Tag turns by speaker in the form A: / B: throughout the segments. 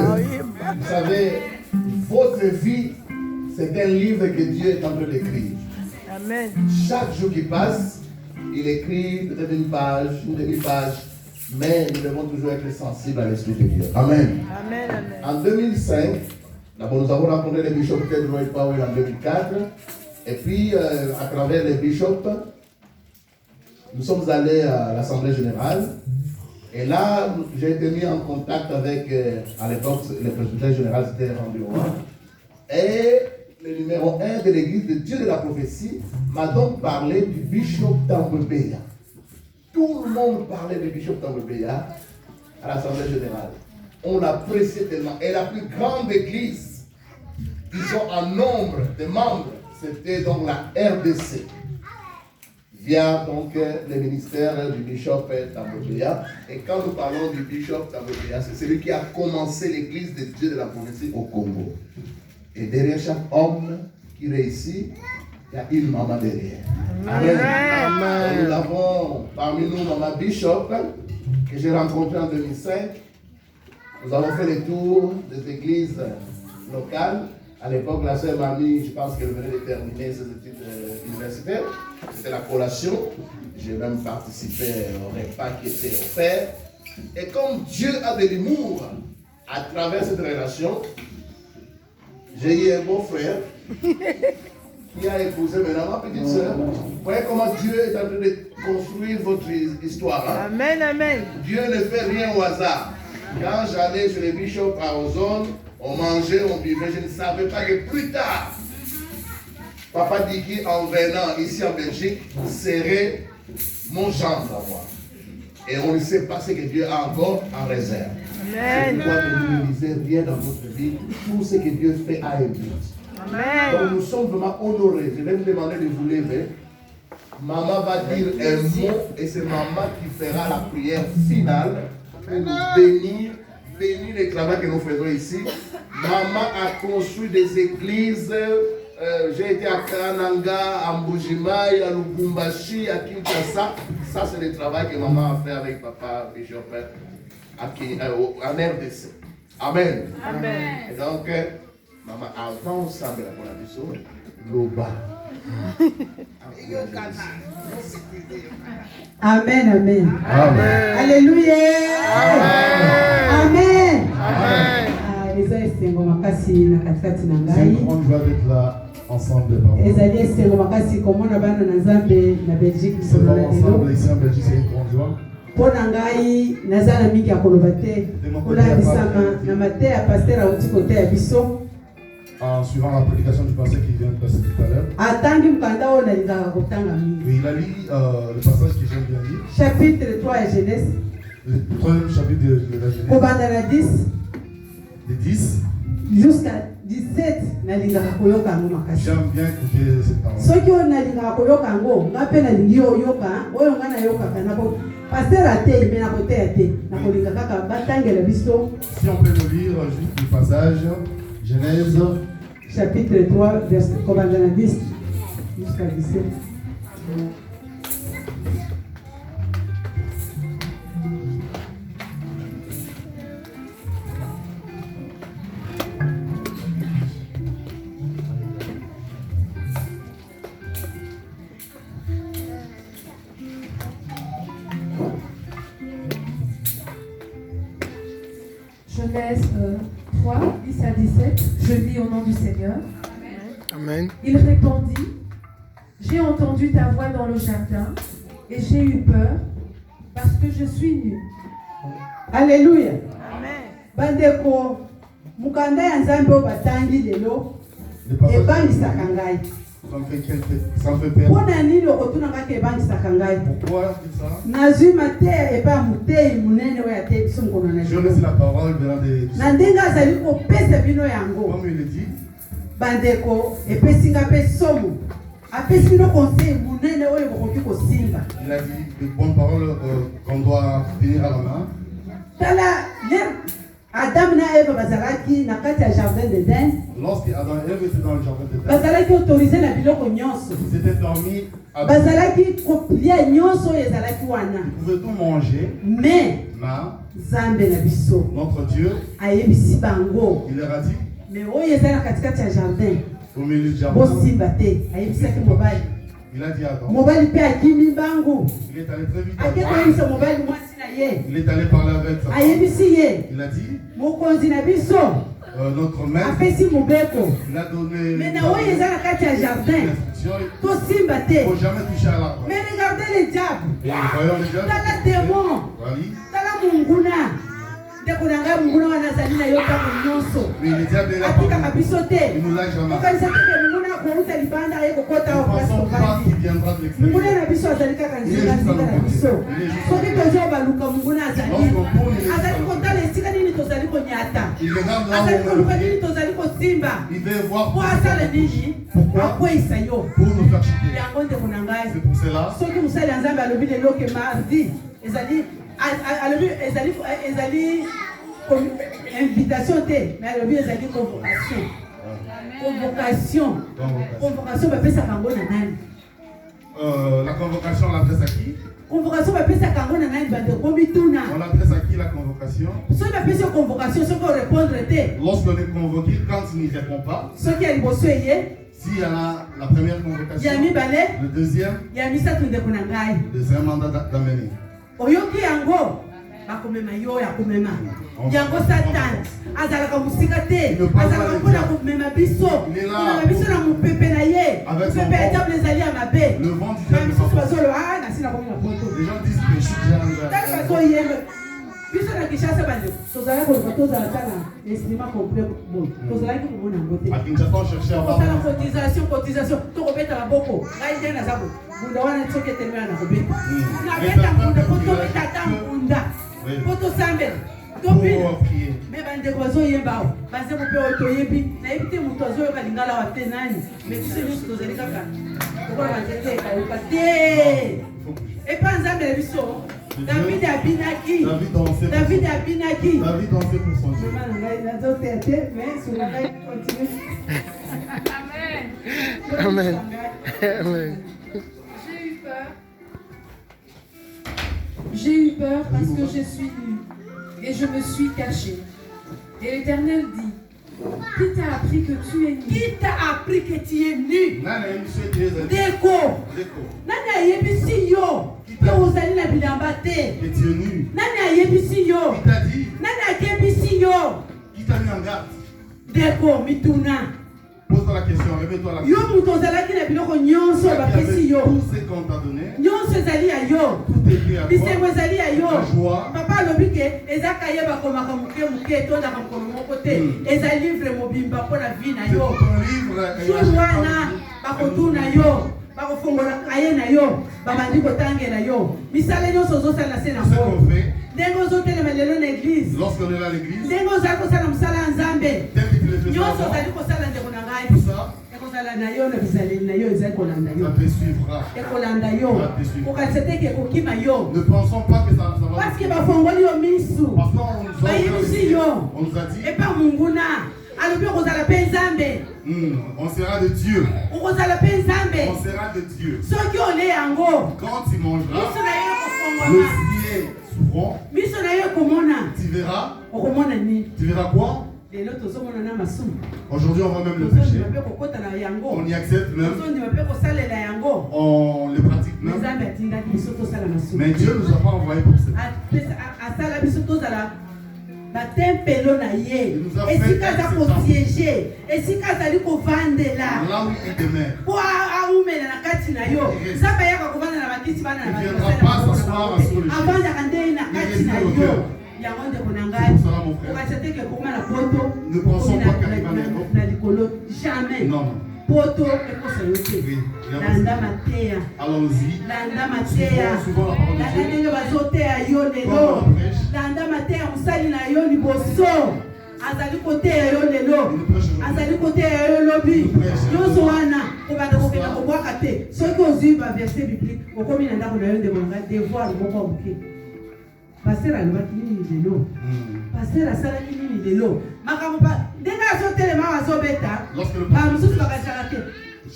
A: Vous savez, votre vie, c'est un livre que Dieu est en train d'écrire.
B: Amen.
A: Chaque jour qui passe, il écrit peut-être une page, une demi-page, mais nous devons toujours être sensibles à l'Esprit de Dieu. Amen.
B: Amen. Amen.
A: En 2005, d'abord nous avons rencontré les bishops Ted Roy Powell en 2004, et puis à travers les bishops, nous sommes allés à l'Assemblée Générale, et là, j'ai été mis en contact avec, à l'époque, le presbytère général s'était rendu au roi, et le numéro 1 de l'église de Dieu de la prophétie m'a donc parlé du bishop Tambwebeya. Tout le monde parlait du bishop Tambwebeya à l'Assemblée Générale. On l'appréciait tellement. Et la plus grande église, disons en nombre de membres, c'était donc la RDC. Via donc le ministère du bishop Tambwebeya. Et quand nous parlons du bishop Tambwebeya, c'est celui qui a commencé l'église de Dieu de la prophétie au Congo. Et derrière chaque homme qui réussit, il y a une maman derrière. Amen. Amen. Nous avons parmi nous maman Bishop, que j'ai rencontrée en 2005. Nous avons fait le tour des églises locales. À l'époque, la sœur Mamie, je pense qu'elle venait de terminer ses études universitaires. C'était la collation. J'ai même participé au repas qui était offert. Et comme Dieu a de l'humour à travers cette relation, j'ai eu un beau frère qui a épousé maintenant ma petite soeur. Vous voyez comment Dieu est en train de construire votre histoire. Hein?
B: Amen, amen.
A: Dieu ne fait rien au hasard. Quand j'allais chez les bishops à Ozone, on mangeait, on buvait, je ne savais pas que plus tard, Papa Diki, en venant ici en Belgique, serait mon gendre à moi. Et on ne sait pas ce que Dieu a encore en réserve.
B: Amen.
A: Pourquoi ne minimisez rien dans votre vie? Tout ce que Dieu fait a un but.
B: Amen.
A: Donc nous sommes vraiment honorés. Je vais vous demander de vous lever. Maman va dire un mot et c'est maman qui fera la prière finale pour nous bénir le travail que nous faisons ici. Maman a construit des églises. J'ai été à Kananga, à Mbujimai, à Lubumbashi, à Kinshasa. Ça, c'est le travail que maman a fait avec papa Bishop en RDC. Amen.
B: Amen.
A: Et donc, maman, avant ensemble pour la mission, Loba.
C: Amen, amen.
A: Amen.
C: Alléluia.
B: Amen.
C: Amen. Les esengo makasi na katikati na ngai.
D: C'est une grande joie d'être là ensemble.
C: Ezali esengo makasi komona bana na Nzambe na Belgique
D: C'est
C: solo
D: vraiment
C: na lelo.
D: ensemble ici en Belgique, c'est une grande joie.
C: Mpona ngai naza na mingi ya koloba te kolandisama na mate ya paster auti kote ya biso
D: En suivant la prédication du pasteur qui vient de passer tout à l'heure.
C: atangi mokanda oyo nalingaka kotanga mingi.
D: Et il a lu le passage que j'aime bien lire.
C: Chapitre 3 ya Genèse
D: Le troisième chapitre de la Genèse.
C: kobanda na 10
D: De 10.
C: jusqu'à 17 nalingaka koyoka yango makasi.
D: J'aime bien écouter cette parole.
C: soki oyo nalingaka koyoka yango nga mpe nalingi oyoka oyo nga nayokaka nako paster atei me nakoteya te nakolinga kaka batangela biso.
D: Si on peut le lire juste le passage, Genèse
C: chapitre 3 verset kobanda na 10 jusqu'à 17.
E: Genèse 3, 10 à 17, je lis au nom du Seigneur.
B: Amen.
E: Il répondit, j'ai entendu ta voix dans le jardin et j'ai eu peur parce que je suis nu.
C: Alléluia.
B: Amen.
C: Bandeko mukanda ya Nzambe oyo batangi lelo
D: le passage
C: ebangisaka ngai.
D: ça me fait peur.
C: Mpona nini okotuna kaka ebangisaka ngai?
D: Pourquoi dit ça?
C: nazwi mateya epai ya motei monene oyo atei biso ngono na
D: Je
C: lelo.
D: reçois la parole venant de
C: na ndenge azali kopesa bino yango
D: comme il le dit.
C: bandeko epesi nga mpe somo apesi bino conseil monene oyo bokoki kosimba.
D: Il a dit de bonnes paroles qu'on doit tenir à la main.
C: tala Adam na Eva bazalaki na kati ya jardin d'Eden.
D: Lorsque Adam et Ève étaient dans le jardin d'Éden,
C: bazalaki autorisé na biloko nyonso.
D: ils étaient permis à
C: bazalaki kolia nyonso oyo ezalaki wana.
D: ils pouvaient tout manger,
C: mais
D: mais
C: Nzambe na biso
D: notre Dieu,
C: ayebisi bango
D: il leur a dit,
C: mais oyo eza na katikati ya jardin
D: au milieu du jardin,
C: bosimba te ayebisaki mobali
D: il a dit Adam.
C: mobali mpe akimi bangu
D: Il est allé très vite.
C: ake koyebisa mobali mwasi na ye
D: Il est allé parler avec sa femme.
C: ayebisi ye
D: Il a dit,
C: mokonzi na biso
D: notre maître,
C: apesi mobeko
D: il a donné
C: me na oyo eza na kati ya jardin
D: l'instruction.
C: tosimba
D: Il ne
C: te
D: faut jamais toucher à l'arbre.
C: mais regardez le diable
D: Et voyons le diable.
C: tala démon
D: Voilà.
C: tala munguna ndeko na ngai munguna wana azali na yo ntango nyonso
D: Mais le diable est là.
C: atikaka biso te
D: Il nous lâche jamais.
C: okanisa teke munguna akouta libanda aye kokota
D: Nous
C: o place
D: pensons pas
C: tovandi
D: qu'il viendra de
C: munguna
D: l'extérieur.
C: na biso azali kaka nzinga na biso soki tozwa baluka munguna azali kotala esika nini tozali konyata
D: Il regarde là
C: azali
D: où on
C: koluka
D: est.
C: nini tozali kosimba
D: Il veut voir
C: po asala nini
D: pourquoi
C: akweyisa yo
D: pour nous faire chuter.
C: yango ndeko na ngai
D: C'est pour cela.
C: soki mosali ya nzambe alobi lelo ke mardi ezali alobi ezali invitation te mais alobi ezali convocation bapesaka yango na nani
D: La convocation, on l'adresse à qui?
C: convocation bapesaka yango na nani bandeko mituna
D: On l'adresse à qui la convocation?
C: soki bapesi yo convocation soki orépondre te
D: Lorsqu'on est convoqué, quand il n'y répond pas,
C: soki ya liboso eye
D: s'il y a la première convocation,
C: ya mibale
D: le deuxième,
C: ya misato ndeko na ngai
D: deuxième mandat d'amener.
C: oyoki yango bakomema yo ya komema yango satani azalaka mosika te azalaka mpona komema biso komema biso na mopepe na ye mopepe ya diable ezali ya mabe bamisusu bazoloba nasi na komona poto
D: Les gens disent que je suis déjà arrivé.
C: tali bazoyemba biso na kishasa bandeko tozalaki koluka tozalaka na estima complet bon tozalaki komona yango te
D: À Kinshasa, on cherchait à avoir.
C: tokosala cotisation tokobeta maboko ngai nde naza bunda wana soki etelemela na kobeta nabeta mbunda po tobeta ata mbunda po tosambela topina
D: Pour prier.
C: me bandeko bazoyemba awa banzembo mpe oyo toyebi nayebi te moto azoyoka lingala wa te nani me biso nyonso tozali kaka lokola banzete ekayoka te epa nzambe na biso david abinaki david abinaki
D: David dansait pour son Dieu.
C: mama na ngai nazoteya te mais sunga ngai continue
B: Amen. Amen.
E: J'ai eu peur parce que je suis nue et je me suis cachée. Et l'Éternel dit, qui t'a appris que tu es nue?
C: qui t'a appris que tu es nu
D: Nani ayebiso ete ezali
C: ndeko
D: ndeko
C: nani ayebisi yo te ozali na bilamba te
D: que tu es nu.
C: nani ayebisi yo
D: Qui t'a dit?
C: nani akebisi yo
D: Qui t'a mis en garde?
C: ndeko mituna
D: Pose-toi la question, réveille-toi la
C: yo
D: question.
C: moto ozalaki na biloko nyonso bapesi yo
D: Tout ce qu'on t'a donné,
C: nyonso ezali ya yo
D: tout est lié à
C: bisengo
D: toi.
C: ezali ya yo
D: La joie.
C: papa alobi ke eza kaye bakomaka moke moke etondaka mokolo moko te eza livre mobimba mpo na vi na
D: C'est
C: yo
D: pour ton livre.
C: jour wana bakotuna yo bakofongola kaye na yo babandi kotangela yo misala nyonso ozosala se na
D: Ce
C: ngo
D: qu'on fait,
C: ndenge ozotelema lelo na eglize
D: lorsqu'on est là à l'église,
C: ndenge ozali kosala mosala ya nzambe
D: tel que tu le fais
C: nyonso
D: avant,
C: ozali kosala ndeko na ngai
D: tout ça,
C: ekozala na yo na bizaleli na yo ezali kolanda
D: ça
C: yo
D: te suivra.
C: ekolanda yo kokanisa te ke ekokima yo
D: Ne pensons pas que ça va
C: parceke
D: nous
C: bafongoli yo misu
D: Parce qu'on nous a
C: bayebisi yo
D: on nous a dit,
C: epa munguna alobi okozala mpe nzambe
D: on sera de Dieu.
C: okozala mpe nzambe
D: On sera de Dieu.
C: soki ole yango
D: Quand tu mangeras,
C: miso na yo
D: le
C: ekofongwama
D: pied souffrant,
C: miso na yo ekomona
D: tu verras.
C: okomona nini
D: Tu verras quoi?
C: lelo tozomona na masumu
D: Aujourd'hui, on va même le
C: tozondima
D: péché.
C: mpe kokota na yango
D: On y accepte même.
C: tozondima mpe kosalela yango
D: On le pratique même.
C: nzambe atindaki biso tosala masumu
D: Mais Dieu ne nous a pas envoyés pour ça.
C: asala biso tozala batempelo na ye
D: Il nous a fait
C: esika aza
D: être
C: kosiege esika azali kovandela
D: Là où il demeure.
C: po aumela na kati na yo nzambe ayaka kovanda na bakiti bana na avandaka nde na kati na yo yango ndeko na ngai okatisa teke ekoma na poto na likolo jamais
D: Non.
C: poto ekosa yo te landa mateya
D: Allons-y.
C: landa mateya
D: Souvent la parole de
C: landa
D: Dieu.
C: ndenge bazoteya yo lelo landa mateya mosali na yo liboso azali koteya yo lelo azali koteya yo lobi nyonso wana kobanda kokenda kobwaka te soki ozwi baverset biblique okomi na ndako na yo ndeko nanga devoir moko ya moke paster alobaki nini lelo paster asalaki nini lelo makambo ndenge azotelema azobeta bamosusu bakasaka te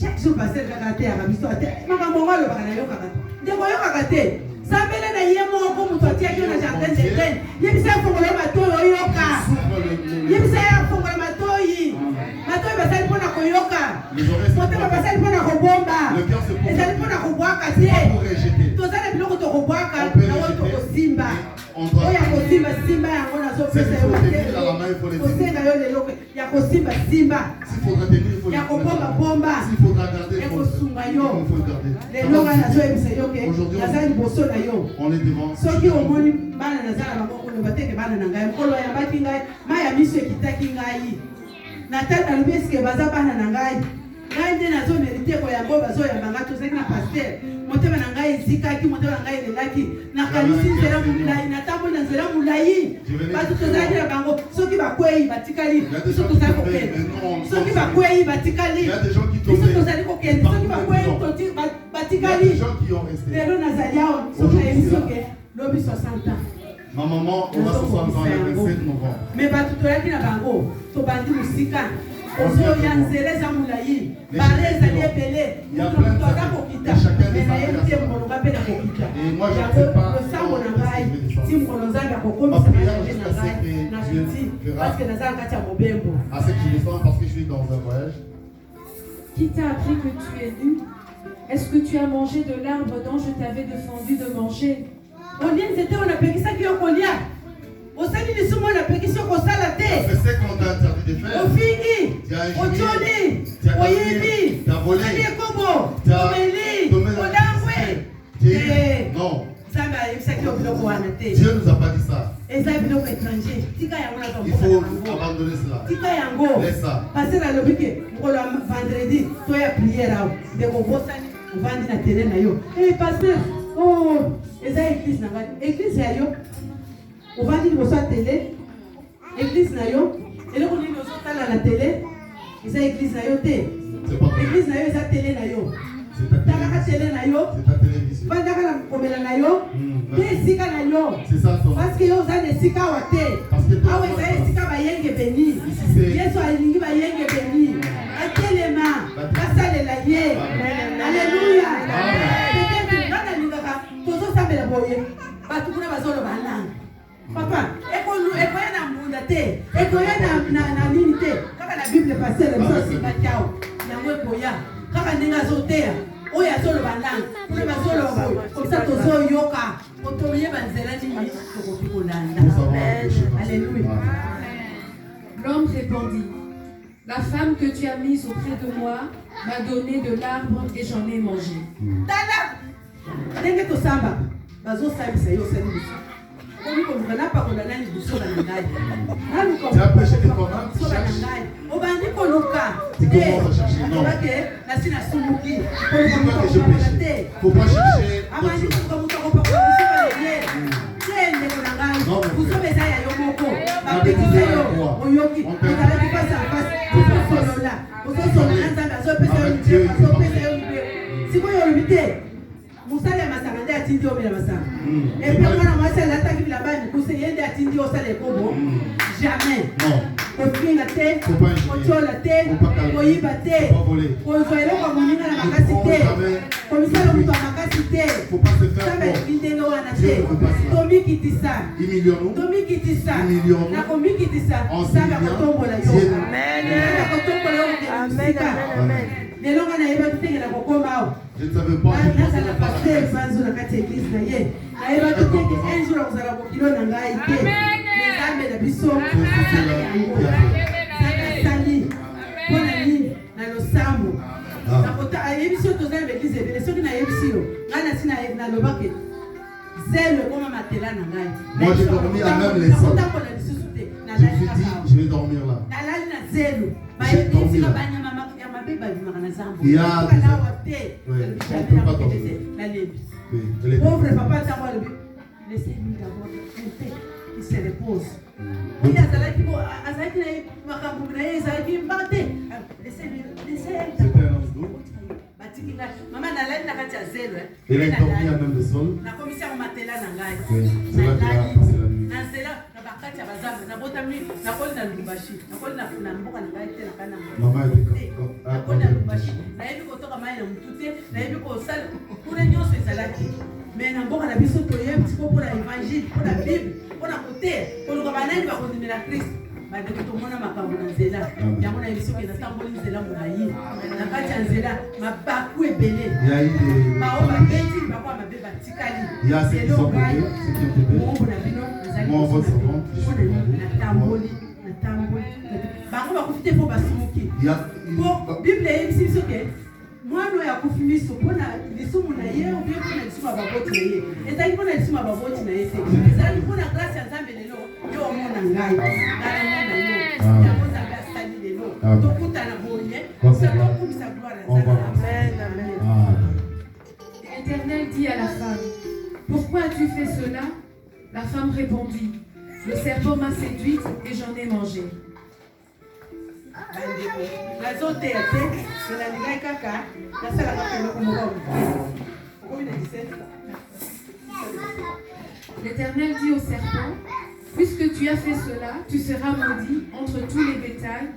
C: chaque jour paster kaka te yaka biso te makambo ngo alobaka na yokaka te ndeko oyokaka te Sambele na ye moko mutu atiaki yo na jardin d'Eden. Yebisa ya fongola matoi oyoka. Yebisa ya fongola matoi. Matoi basali mpona koyoka. Motema basali mpona kobomba. Ezali mpona kobwaka te. Tozala biloko tokobwaka na oyo tokosimba. Oya kosimba simba yango nazopesa yo te. Kosenga yo lelo ya kosimba simba. Ya kobomba bomba. Ekosunga yo. Lelo nga nazoyebisa yo ke nazali liboso na yo. Soki omoni bana nazala bango koloba teke bana na ngai nkolo ayambaki ngai mai ya miso ekitaki ngai natali nalobi esike baza bana na ngai ngai nde nazomerite koyamba bazoyambanga tozalaki na paster motema na ngai ezikaki motema na ngai elelaki nakanisi nzela molai natamboli na nzela molai bato tozalaki na bango soki bakwei batikali biso tozali kokende soki bakwei batikali biso tozali kokende soki bakwei batikali lelo nazali awa soki nayebi soki lobi 60 ans.
D: Ma maman, on va 60 ans le 27 novembre.
C: Mais bato toyaki na bango tobandi mosika ozoya nzela eza molai bare ezali ebele moto aza kokita me nayebi te mokolo nga mpe na kokita yango losango na ngai ti mokolo nzambe akokomisa mayange na ngai na juti parce que naza na kati ya mobembo.
D: À ce que je descends parce que je suis dans un voyage.
E: Qui t'a appris que tu es nu? Est-ce que tu as mangé de l'arbre dont je t'avais défendu de manger?
C: olie nzete oyo napekisaki yo kolia osali lisumu oyo napekisi yo kosala te
D: C'est ce qu'on t'a interdit de faire.
C: ofingi otioli oyibi ali ekobo omeli odangwe
D: Non.
C: nzambe ayebisaki yo biloko wana te
D: Dieu nous a pas dit ça.
C: eza biloko étranger tika yango na
D: Il faut abandonner cela.
C: tika yango
D: Laisse ça.
C: paster alobi ke mokolo ya vendredi toya priere awa ndeko obosani ovandi na tere na yo paster eza église na ngai église ya yo ovandi liboso ya tele église na yo eloko nini ozotala na tele eza église na yo te église na yo eza tele na yo talaka tele na yo vandaka na komela na yo te esika na yo parce que yo oza na esika awa te awa eza esika bayenge beni yesu alingi bayenge beni atelema basalela ye alleluya peut-être nga nalingaka tozosambela boye bato kuna bazoloba nanga papa ekoya na mbunda te ekoya na nini te kaka na bible pasele biso osikaki awa yango ekoya kaka ndenge azoteya oyo azoloba nanga kuna bazoloba komisa tozoyoka otoyeba nzela nini tokoki kolanda. Alléluia.
E: L'homme répondit, la femme que tu as mise auprès de moi m'a donné de l'arbre et j'en ai mangé.
C: Tala ndenge tosamba bazosambisa yo osali biso okomi koluka napakola nani bisola na ngai nalukasola na ngai obandi koluka te obake nasi nasumuki koluka motokopakola te abandi koluka moto akopakola bisola ye te ndeko na ngai busoba eza ya yo moko bapekisa yo oyoki ozalaki face à face ozosolola na nzambe azopesa yo libe azopesa yo libe sikoyo olobi te musala ya masanga nde atindi omela masanga epe mwana mwasi alataki bilamba ya mikuse ye nde atindi osala ekobo jamais kofinga te kotiola te koyiba te kozwa eloko ya moninga na makasi te komisala moto ya makasi te nzambe ndenge wana te tomikitisa na komikitisa nzambe akotombola yo akotombola yo kokende mosika lelo nga nayebaki tenge na kokoma awa nazala paster banzo na kati ya eglise na ye nayebaki tenge un jour akozala kokilo na ngai te nzambe na biso asala yango nzambe asali mpo na nini na losambo ayebisi yo toza na baeglise ebele soki nayebisi yo ngai nasi nalobaki zelo ekoma matela na ngai nakotambola lisusu te nalali na zelo bayebisika banyama ya mabe babimaka na zambo nawa te nalebi pauvre papa ntango alobi laissez-lui d'abord il se repose oyo azalaki na ye makambo na ye ezalaki mba te batiki ngai mama nalali na kati ya zelo nakomisi yango matela na ngai na nzela na bakati ya bazambe nabotami nakoli na lubumbashi nakoli na mboka na ngai te nakoli na lubumbashi nayebi kotoka mai na motu te nayebi kosala kuna nyonso ezalaki mais na mboka na biso toyebi tiko mpona évangile mpona bible mpona koteya koluka banani bakondimela kristo bandeko tomona makambo na nzela yango na yebi soki natamboli nzela molayi na kati ya nzela mabaku ebele bao babeti bako ya mabe batikali lelo ngai mongo na bino nazali natamboli bango bakufi te mpo basumuki po bible eyebisi biso ke mwana oyo akufi miso mpona lisumu na ye obie mpona lisumu ya baboti na ye ezali mpona lisumu ya baboti na ye te ezali mpona grâce ya nzambe lelo yo omona ngai ngamona yo yango nzambe asali lelo tokutana boye tokumisa gloire ya nzambe.
E: L'Éternel dit à la femme, pourquoi as-tu fait cela? La femme répondit, le serpent m'a séduite et j'en ai mangé. L'Éternel dit au serpent, puisque tu as fait cela, tu seras maudit entre tous les bétails,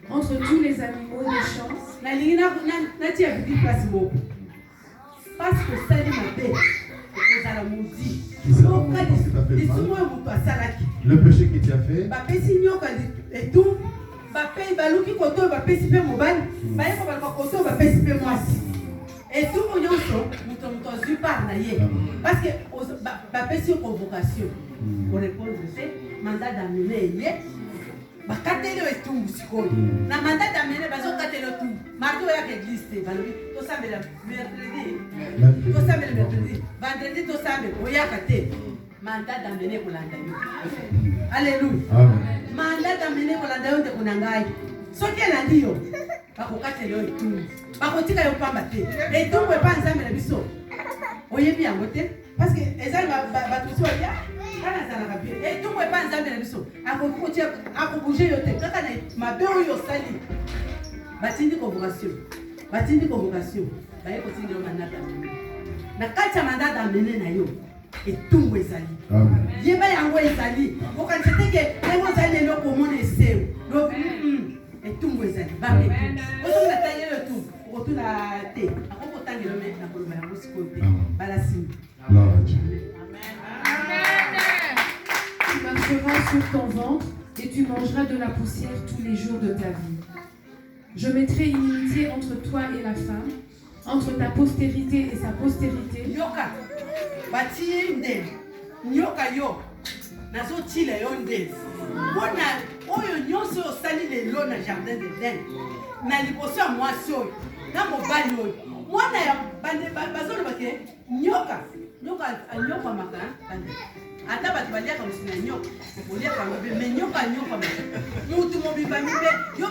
E: entre tous les animaux des champs.
C: Parce que ça dit ma paix, vous allez maudit.
D: Le péché que tu as fait,
C: parce que bapesi convocation pour répondre mandat d'amener bakateli oyo etumbu sikoyo na mandat d'amener bazokateli otumbu mardi oyaka église te balobi tosambela mercredi vendredi tosambela oyaka te mandat d'amener kolanda yo alleluya mandat d'amener kolanda yo ndeko na ngai soki elandi yo bakokateli oyo etumbu bakotika yo pamba te etumbu epa nzambe na biso oyebi yango te parce que ezali bato biso oya kana azalaka bien etumbu epa nzambe na biso akobouge yo te kaka na mabe oyo osali batindi convocation baye kotindi yo mandat d'amener na kati ya mandat d'amener na yo etumbu ezali yeba yango ezali okanisa teke yango ozali eloko omona eseo lobi etumbu ezali babe ozoki na tangi yo etumbu okotuna te akokotangela me na koloba yango sikoyo te balasimi.
E: Tu marcheras sur ton ventre et tu mangeras de la poussière tous les jours de ta vie. Je mettrai inimitié entre toi et la femme, entre ta postérité et sa postérité.
C: Nyoka, bati ndele, nyoka yo, nazo tila yo ndele. Wana oyo nyonso osali lelo na jardin d'Eden, na liboso ya mwasi oyo, na mobali oyo. Mwana ya bande bazoloba ke nyoka maka bande. Ata bato baliaka musina nyoka, boliaka mabe, me nyoka mabe. Mutu mobimba mibe, yo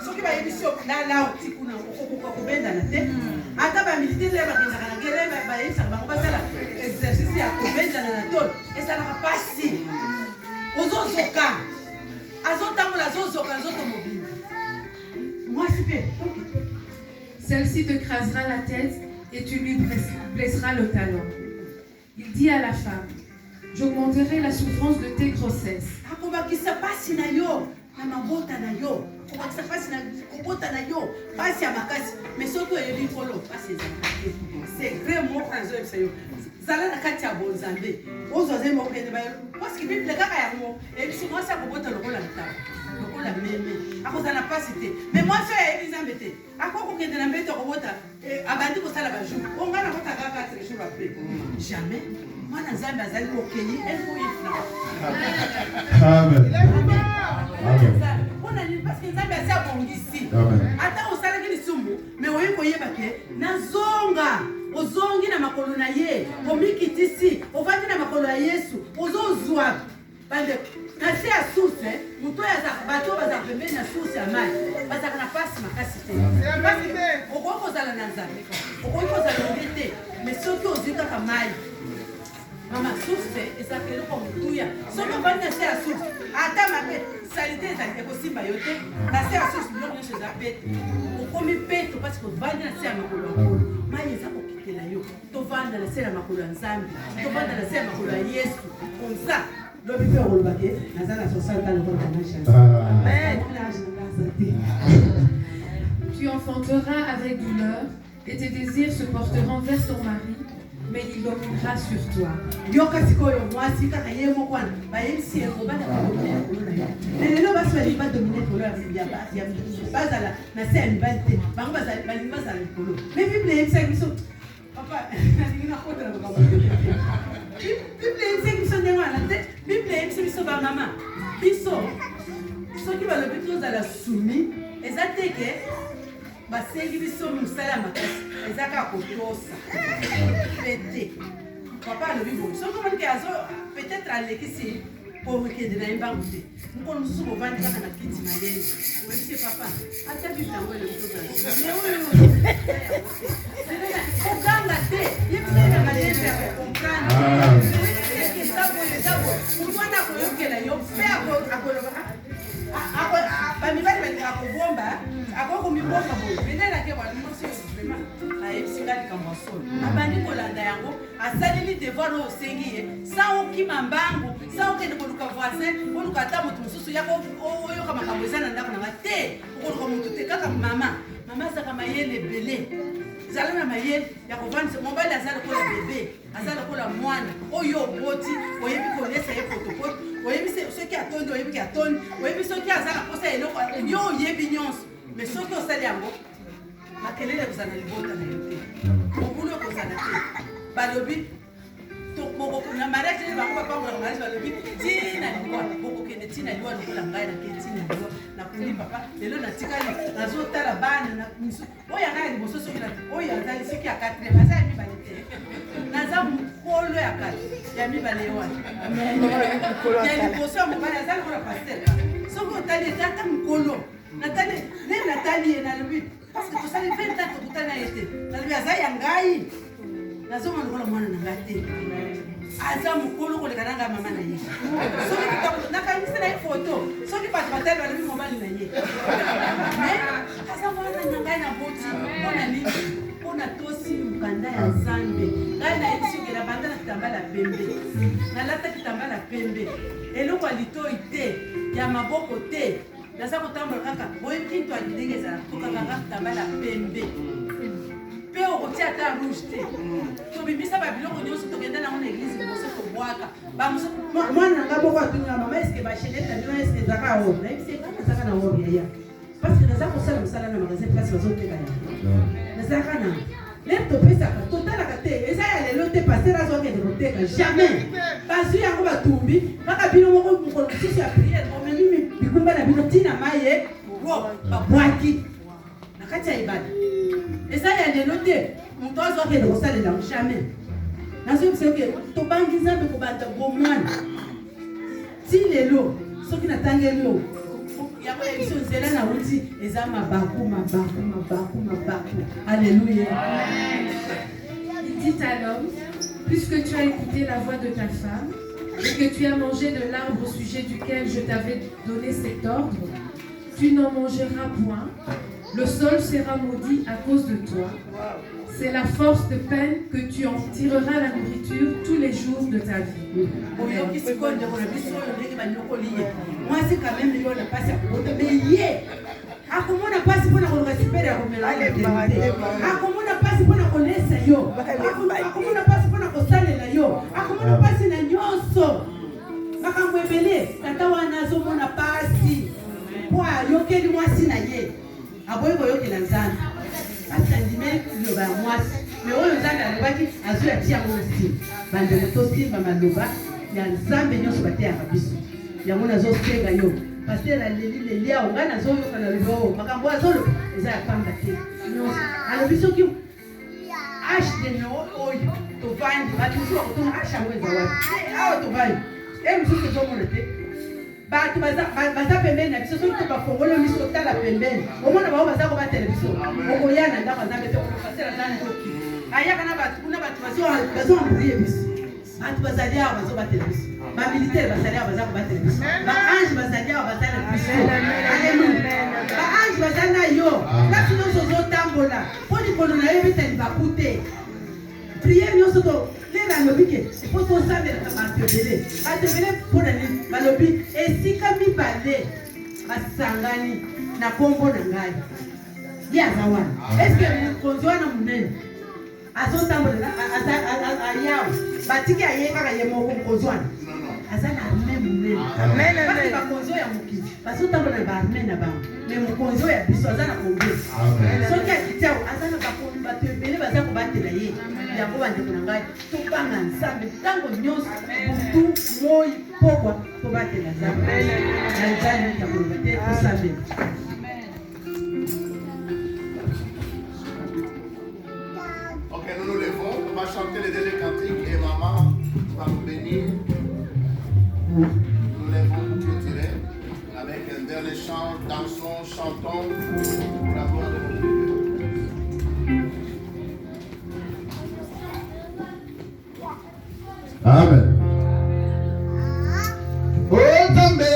C: soki bayebisi yo lala otikuna okokoka kobendana te. Ata bamilitaire le bakendaka na guerre bayebisaka bango basala exercice ya kobendana na tolo esalaka pasi. Ozozoka azotambola azozoka nzoto mobimba mwasi mpe.
E: Celle-ci te crasera la tête et tu lui blesseras le talon. Il dit à la femme, j'augmenterai la souffrance de tes grossesses.
C: Akobakisa pasi na yo na mabota na yo. Akobakisa pasi na kobota na yo pasi ya makasi. Mais soki oyebi kolo pasi ezalaka. C'est vrai moko nazoyebisa yo. Zala na kati ya bonzambe. Ozoze moko kende bayo. Parce que Bible kaka yango ebisi mwasi akobota lokola ntaba. Lokola meme. Akozala pasi te. Mais mwasi oyebi nzambe te. Akoko kende na mbeto kobota abandi kosala bajour. Onga na kota kaka 4 jours après. Jamais. Mwana nzambe azali okei elfo ifna.
D: Amen.
C: Parce que nzambe asi abongisi. Ata osalaki lisumu me oyi koyeba ke nazonga ozongi na makolo na ye omikitisi ovandi na makolo ya Yesu ozozwa bande na se ya source muto ya bato bazaka pembeni na source ya mai bazaka na pasi makasi te okoki kozala na nzambe okoki kozala onge te mais soki ozwi kaka mai mama source ezalaka eloko motuya soki ovandi na se ya source ata mabe salite ezali ekosimba yo te na se ya source biloko nyonso eza pete okomi peto parce que ovandi na se ya makolo ya nkolo mai eza kokitela yo tovanda na se ya makolo ya nzambe tovanda na se ya makolo ya Yesu konza lobi mpe okolobake naza na 60 ans lokola na chance.
E: Tu enfanteras avec douleur et tes désirs se porteront vers ton mari, mais il dominera sur toi.
C: Yoka sikoyo mwasi kaka yemo kwana bayemsi eko bana badomine kolona yo lelo basi bali ba domine kolo ya bazala na se amibante bango bazala bali bazala kolo mais bible yemsa biso papa nina kota na baba bible yemsa biso ndengwana te bible yemsa biso ba mama biso soki balobi tozala sumi ezateke basengi biso mosala makasi ezaka kotosa pete papa alobi boye soki omonike azo peut-être alekisi kokende na ye mbangu te mokolo mosusu bovandi kaka na kiti malezi oyebisi papa ata bible yango elekotozala oganga te yebisana malezi ya kokomprendre mwana akoyokela yo mpe akoloba bamibali balinga akobomba akokomibomba boye benelake banamosi vraiment ayebisika likambo ya solo abandi kolanda yango asaleli devoir oyo osengi ye sa okima mbangu sa okende koluka voisin oluka ata moto mosusu yako oyoka makambo eza na ndako nanga te okoluka moto te kaka mama azaka mayele ebele zala na mayele ya kovandisa mobali aza lokola bebe aza lokola mwana oyo oboti oyebi kolesa ye protokole oyebi soki atondi oyebi ki atondi oyebi soki aza na posa eloko yo oyebi nyonso mais soki osali yango makelele kozala libota na yo te mobulu okozala te balobi na mariage nde bango bapangolaka mariage balobi tina liwa bokokende tina liwa lokola ngai nake tina liwa nakundi papa lelo natikali nazotala bana na misu oyo anga ya liboso soki oyo azali soki ya 4e aza ya mibale te naza mokolo ya 4 ya mibale wana ya liboso ya mobali aza lokola paster soki otali ezaka mokolo natali nde natali ye nalobi parce que tosali 20 ans tokutani na ye te nalobi aza ya ngai nazomona lokola mwana na ngai te aza mokolo koleka nanga mama na ye soki nakangisi na ye foto soki bato batali balobi mobali na ye mais aza mwana na ngai na boti mpona nini mpona tosi mokanda ya nzambe ngai na yebisoki na banda na kitambala pembe nalata kitambala pembe eloko ya litoi te ya maboko te naza kotambola kaka boyebi kinto ya ndenge ezala tokakanga kitambala pembe mpe okotia ata rouge te tobimisa babiloko nyonso tokenda nango na eglise liboso tobwaka mwana nanga boko atunga mama eske basheneta bino eske ezaka or nayebisi kaka ezaka na or yaya parce que naza kosala mosala na magasin place bazoteka yango nazalaka na lere topesaka totalaka te eza ya lelo te paster azokende koteka jamais bazwi yango batumbi kaka bino moko mokolo mosusu ya priere omemi bikumba na bino ntina maye babwaki na kati ya ebale eza ya lelo te moto azokende kosalela jamais nazoyebisayoke tobangi nzambe kobanda bomwana ti lelo soki natangeli yo yango ya biso nzela na wuti eza mabaku. Alléluia.
E: Il dit à l'homme, puisque tu as écouté la voix de ta femme et que tu as mangé de l'arbre au sujet duquel je t'avais donné cet ordre, tu n'en mangeras point, le sol sera maudit à cause de toi. C'est la force de peine que tu en tireras la nourriture tous les jours de ta vie.
C: akomona pasi mpona koresipere ya akomona pasi mpona kolesa yo akomona pasi mpona kosalela yo akomona pasi na nyonso makambo ebele tata wana azomona pasi mpo ayokeli mwasi na ye aboyi koyokela nzambe pasi andimeli liloba ya mwasi me oyo nzambe alobaki azoya ti yango nsima bandeko tosimba maloba ya nzambe nyonso bateyaka biso yango nazosenga yo paster aleli leli awo ngai nazoyoka na lelo makambo azolo eza ya pamba te nyonso alobi soki ashe dene oyo tovandi bato mosusu bakotona ashe yango eza wapi awa tovandi mosusu ezomona te bato baza pembeni na biso soki to bafongolo miso otala pembeni omona bango baza kobatela biso okoya na ndako nzambe te paster aza ndoki ayaka na bato kuna bato bazoambrie biso bato bazali awa bazobatela biso bamilitaire bazali awa baza kobatela biso baange bazali awa bazali na biso baange bazali na yo kasi nyonso ozotambola mpo likolo na yo ebetali baku te priere nyonso to lera alobi ke mpo tosambelaka bato ebele mpona nini balobi esika mibale basangani na kombo na ngai ye aza wana eske mokonzi wana monene azotambola ayawa batiki ayekaka ye moko mokozwana aza na arme monene bakonzi oyo ya mokili bazotambola na baarme na bango me mokonzi oyo ya biso aza na kongesi soki akiti awo aza na bato ebele baza kobatela ye yango bandeko na ngai tobanga nzambe ntango nyonso butu moi pokwa tobatela nzambe na nzambe ya koloba te tosambela.
A: Ok, nous nous levons, on va chanter les derniers cantiques et maman va nous bénir. Nous levons pour clôturer avec un dernier chant, dansons, chantons pour la gloire de notre Dieu. Amen. Oh Zambe,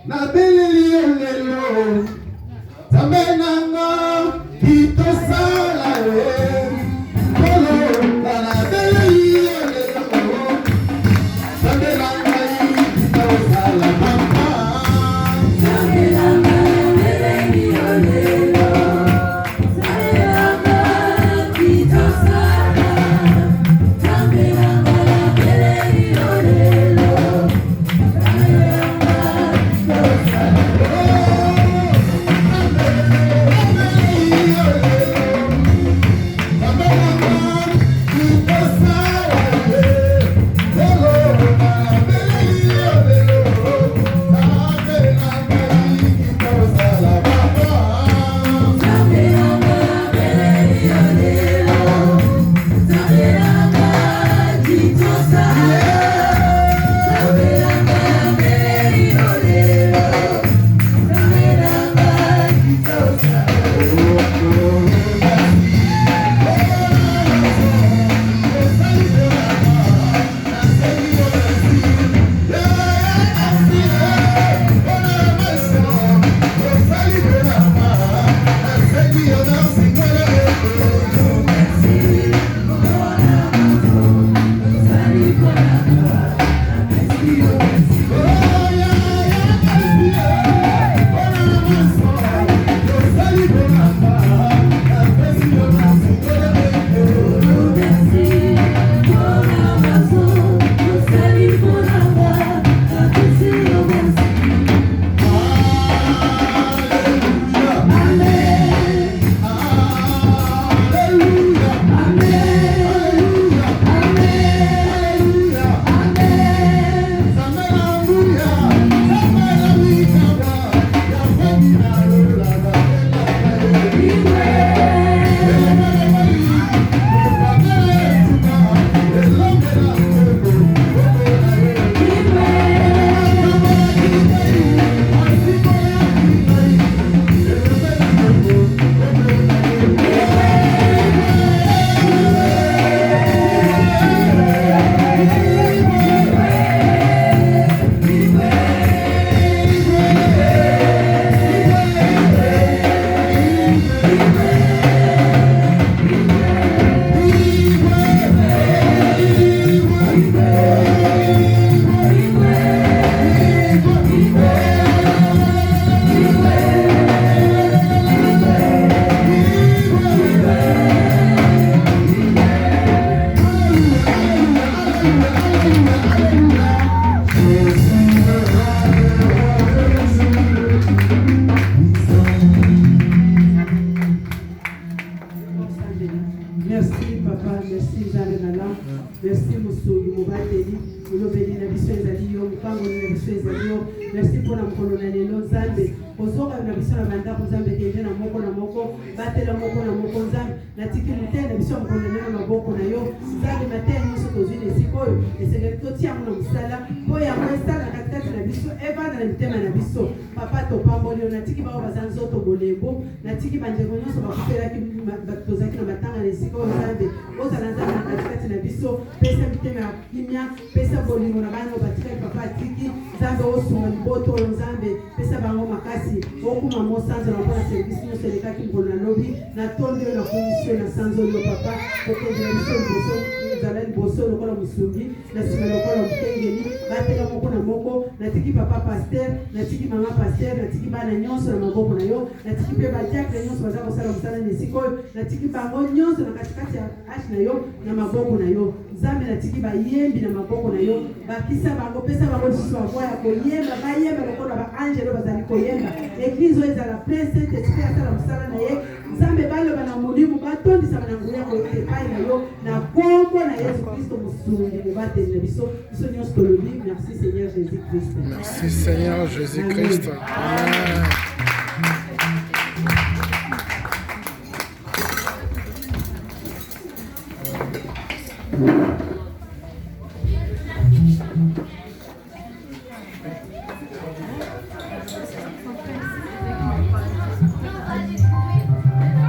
A: na beleli olelo, Zambe nanga kitosala we, kolo na beleli olelo, Zambe nanga kitosala mama, Zambe nanga beleli olelo, Zambe nanga kitosala, Zambe nanga beleli olelo.
C: Merci pour la colonne Nzambe. Ozoka na biso na banda Nzambe kende na moko batela moko na moko Nzambe. Na tikilite na biso kolonne na maboko na yo. Nzambe matin nyonso tozwile sikoyo. Esengeli totia mo na musala. Boya mwesa na katikati na biso eva na mitema na biso. Papa to pamboli na tiki ba bazanzo to bolembo. Na tiki bandeko nyonso bakupela ki batozaki na matanga na sikoyo Nzambe. Oza na Nzambe na katikati na biso. Pesa mitema ya kimia, pesa bolingo na bana batika papa tiki. Nzambe osunga liboto Nzambe. Pesa bango makasi. Okuma mo sanzo na kwa service nyonso elekaki ngolo na lobi. Na tondo na komisio na sanzo yo papa. Okende na biso mboso. ezala liboso lokola mosungi na nsima lokola mokengeli batela moko na moko natiki papa paster natiki mama paster natiki bana nyonso na maboko na yo natiki mpe badiakle nyonso baza kosala mosala na esika oyo natiki bango nyonso na katikati ya ashe na yo na maboko na yo nzambe natiki bayembi na maboko na yo bakisa bango pesa bango lisusu bavoa ya koyemba bayemba lokola baangelo bazali koyemba eglize oyo ezala plein saint esprit asala mosala na ye nzambe baloba na molimo batondisama na nguya koyeba epai na yo na kombo na yesu kristo mosungi mobateli na biso nyonso tolobi merci seigneur jésus christ.
B: Merci Seigneur Jésus-Christ. Amen.